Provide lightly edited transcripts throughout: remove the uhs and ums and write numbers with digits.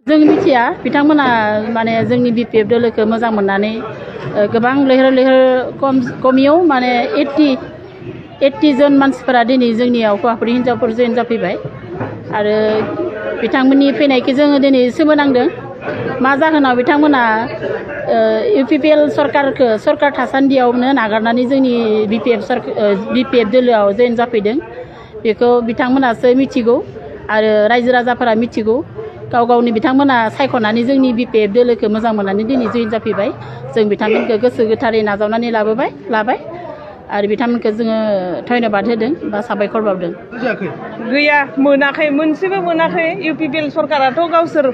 जों मिथिया बिथांमोना माने जोंनि बिपिएफ दोलोखौ मोजां मोननानै गोबां लैहोर लैहोर कमियाव माने 80 जन मानसिफोरा दिनै जोंनियाव हौवाफोर हिनजावफोर जयेन जाफैबाय आरो बिथांमोननि फैनायखौ जोङो दिनै सोमोनांदों मा जाहोनाव बिथांमोना इउपिपिएल सरकार थासान्दियावनो नागारनानै जोंनि बिपिएफ दोलोआव जयेन जाफैदों बेखौ बिथांमोनासो मिथिगौ आरो रायजो राजाफोरा मिथिगौ गाव गावनि बिथांमोना सायख'नानै जोंनि बिपिएफ दोलोखौ मोजां मोननानै दिनै जयेन जाफैबाय जों बिथांमोनखौ गोसो गोथारै नाजावनानै लाबाय आरो बिथांमोनखौ जोङो धन्यबाद होदों बा साबायखर बावदों। गैया मोनाखै मोनसेबो मोनाखै इउपिपिएल सरकाराथ' गावसोर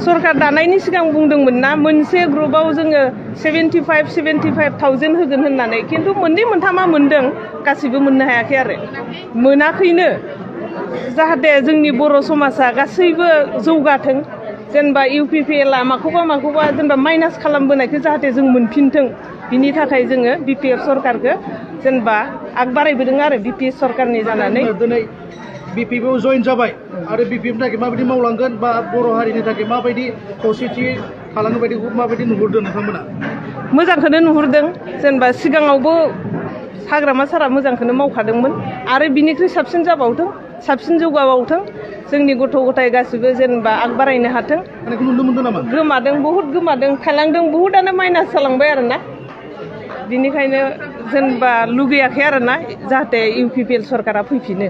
सरकार दानायनि सिगां बुंदोंमोन ना मोनसे ग्रुपआव जोङो 75,000 होगोन होननानै खिन्थु मोननै मोनथामा मोनदों गासिबो मोननो हायाखै आरो मोनाखैनो जाहाथे जोंनि बर' समाजा गासैबो जौगाथों जेनेबा इउपिपिएलआ माखौबा जेनेबा माइनास खालामबोनायखौ जाहाथे जों मोनफिनथों बिनि थाखाय जोङो बिपिएफ सरकारखौ जेनेबा आग बारायबोदों आरो बिपिएफ सरकारनि जानानै दिनै बिपिएफआव जयेन जाबाय आरो बिपिएफनि थाखाय माबायदि मावलांगोन बा बर' हारिनि थाखाय माबायदि खौसेथि थालांनो बायदि माबायदि नुहुरदों नोंथांमोना? मोजांखौनो नुहुरदों जेनेबा सिगाङावबो हाग्रामा सारा मोजांखौनो मावखादोंमोन आरो बिनिख्रुइ साबसिन जाबावथों साबसिन जौगाबावथों जोंनि गथ' गथाय गासिबो जेनेबा आग बारायनो हाथों। नुनो मोनदों नामा? गोमादों बहुद गोमादों खालांदों बहुदआनो माइनास जालांबाय आरोना बिनिखायनो जेनेबा लुगैयाखै आरोना जाहाथे इउपिपिएल सरकारा फैफिनो।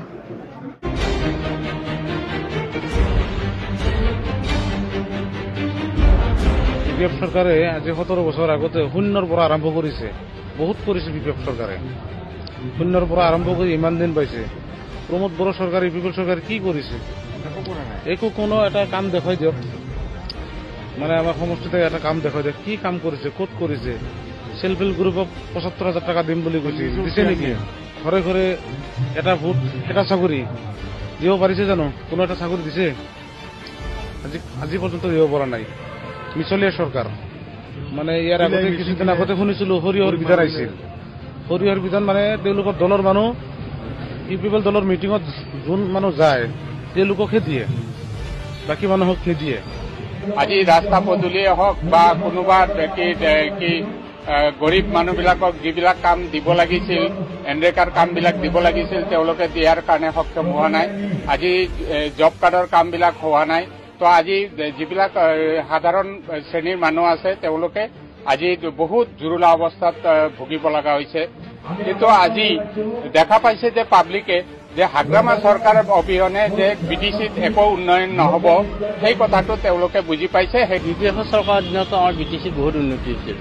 বিপিএফ চৰকাৰে আজি 17 বছৰ আগতে শূন্যৰ পৰা আৰম্ভ কৰিছে বহুত কৰিছে বিপিএফ চৰকাৰে শূন্যৰ পৰা আৰম্ভ কৰি ইমান দিন পাইছে প্ৰমোদ বড়ো চৰকাৰ ইউপিপিএল চৰকাৰে কি কৰিছে একো কোনো এটা কাম দেখাই দিয়ক মানে আমাৰ সমষ্টিতে এটা কাম দেখাই দিয়ক কি কাম কৰিছে ক'ত কৰিছে সেলফ হেল্প গ্ৰুপক 75,000 টাকা দিম বুলি কৈছে দিছে নেকি ঘৰে ঘৰে এটা ভোট এটা চাকৰি দিব পাৰিছে জানো কোনো এটা চাকৰি দিছে আজি পৰ্যন্ত দিব পৰা নাই মিছলীয়া চৰকাৰ মানে ইয়াৰ আগতে কিছুদিন আগতে শুনিছিলো সৰিয়হৰ বিধান আহিছিল সৰিয়হৰ বিধান মানে তেওঁলোকৰ দলৰ মানুহ ইউপিপিএল দলৰ মিটিঙত যোন মানুহ যায় তেওঁলোককহে দিয়ে বাকী মানুহক নিদিয়ে আজি ৰাস্তা পদূলিয়ে হওক বা কোনোবা কি গৰীব মানুহবিলাকক যিবিলাক কাম দিব লাগিছিল এনৰেকাৰ কামবিলাক দিব লাগিছিল তেওঁলোকে দিয়াৰ কাৰণে সক্ষম হোৱা নাই আজি জব কাৰ্ডৰ কামবিলাক হোৱা নাই তো আজি যিবিলাক সাধাৰণ শ্ৰেণীৰ মানুহ আছে তেওঁলোকে আজি বহুত জুৰুলা অৱস্থাত ভুগিব লগা হৈছে কিন্তু আজি দেখা পাইছে যে পাব্লিকে যে হাগ্ৰামা চৰকাৰৰ অবিহনে যে বিটিচিত একো উন্নয়ন নহব সেই কথাটো তেওঁলোকে বুজি পাইছে। বিপিএফ চৰকাৰৰ দিনত আমাৰ বিটিচিত বহুত উন্নতি হৈছিল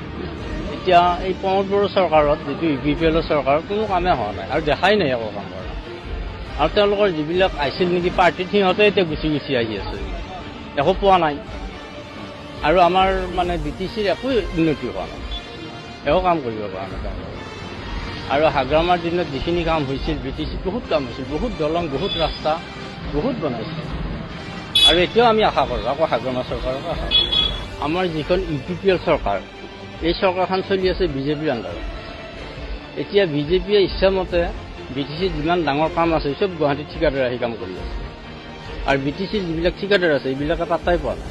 এতিয়া এই প্ৰমোদ বড়ো চৰকাৰত যিটো ইউপিপিএলৰ চৰকাৰ কোনো কামে হোৱা নাই আৰু দেখাই নাই একো কাম কৰা আৰু তেওঁলোকৰ যিবিলাক আহিছিল নেকি পাৰ্টিত সিহঁতে এতিয়া গুচি আহি আছে একো পোৱা নাই আৰু আমাৰ মানে বিটিচিৰ একো উন্নতি হোৱা নাই একো কাম কৰিব পৰা নাই আৰু হাগ্ৰামাৰ দিনত যিখিনি কাম হৈছিল বিটিচিত বহুত কাম হৈছিল বহুত দলং বহুত ৰাস্তা বহুত বনাইছিল আৰু এতিয়াও আমি আশা কৰোঁ আকৌ হাগ্ৰামা চৰকাৰক আশা কৰোঁ আমাৰ যিখন ইউপিপিএল চৰকাৰ এই চৰকাৰখন চলি আছে বিজেপিৰ আণ্ডাৰত এতিয়া বিজেপিয়ে ইচ্ছামতে বিটিচিত যিমান ডাঙৰ কাম আছে চব গুৱাহাটীত ঠিকাদাৰ আহি কাম কৰি আছে আৰু বিটিচিৰ যিবিলাক ঠিকাদাৰ আছে এইবিলাকে পাত্তাই পোৱা নাই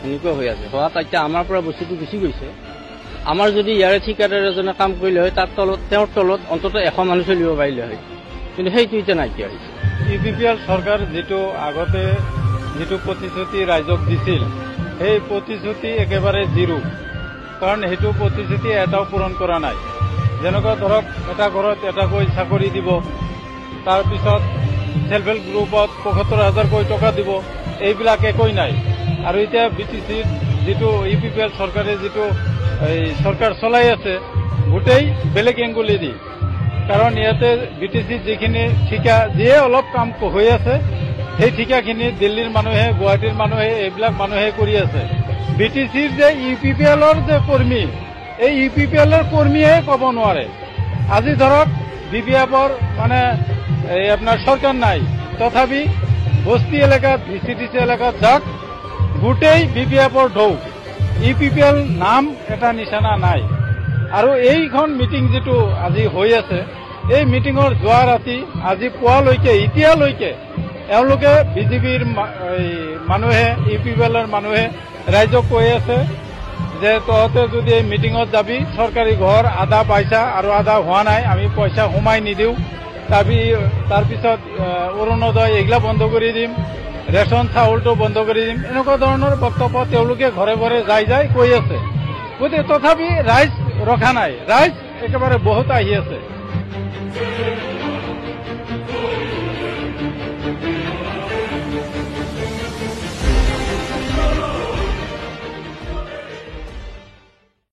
এনেকুৱা হৈ আছে হোৱাত এতিয়া আমাৰ পৰা বস্তুটো গুচি গৈছে আমাৰ যদি ইয়াৰে ঠিকাদাৰ এজনে কাম কৰিলে হয় তেওঁৰ তলত অন্তত 100 মানুহ চলিব পাৰিলে হয় কিন্তু সেইটো এতিয়া নাইকিয়া হৈছে। ইউপিপিএল চৰকাৰ যিটো আগতে যিটো প্ৰতিশ্ৰুতি ৰাইজক দিছিল সেই প্ৰতিশ্ৰুতি একেবাৰে জিৰো কাৰণ সেইটো প্ৰতিশ্ৰুতি এটাও পূৰণ কৰা নাই যেনেকুৱা ধৰক এটা ঘৰত এটাকৈ চাকৰি দিব তাৰপিছত সেলফ হেল্প গ্ৰুপত 75,000 টকা দিব এইবিলাক একোই নাই আৰু এতিয়া বিটিচিৰ যিটো ইউপিপিএল চৰকাৰে যিটো চৰকাৰ চলাই আছে গোটেই বেলেগ এংগুলি দি কাৰণ ইয়াতে বিটিচিৰ যিখিনি ঠিকা যিয়ে অলপ কাম হৈ আছে সেই ঠিকাখিনি দিল্লীৰ মানুহে গুৱাহাটীৰ মানুহে এইবিলাক মানুহে কৰি আছে বিটিচিৰ যে ইউপিপিএলৰ যে কৰ্মী এই ইউপিপিএলৰ কৰ্মীয়ে ক'ব নোৱাৰে আজি ধৰক বিপিএফৰ মানে আপোনাৰ চৰকাৰ নাই তথাপি বস্তি এলেকাত ভিচিডিচি এলেকাত যাক গোটেই বিপিএফৰ ঢৌ ইউপিপিএল নাম এটা নিচানা নাই আৰু এইখন মিটিং যেটো আজি হৈ আছে এই মিটিঙৰ যোৱা ৰাতি আজি পুৱালৈকে এতিয়ালৈকে এওঁলোকে বিজেপিৰ মানুহে UPPLৰ মানুহে ৰাইজক কৈ আছে যে তহঁতে যদি এই মিটিঙত যাবি চৰকাৰী ঘৰ আধা পাইছা আৰু আধা হোৱা নাই, আমি পইচা সোমাই নিদিওঁ, তাৰপিছত অৰুণোদয় এইগিলা বন্ধ কৰি দিম, ৰেচন চাউলটো বন্ধ কৰি দিম, এনেকুৱা ধৰণৰ বক্তব্য তেওঁলোকে ঘৰে ঘৰে যাই কৈ আছে। গতিকে তথাপি ৰাইজ ৰখা নাই, ৰাইজ একেবাৰে বহুত আহি আছে।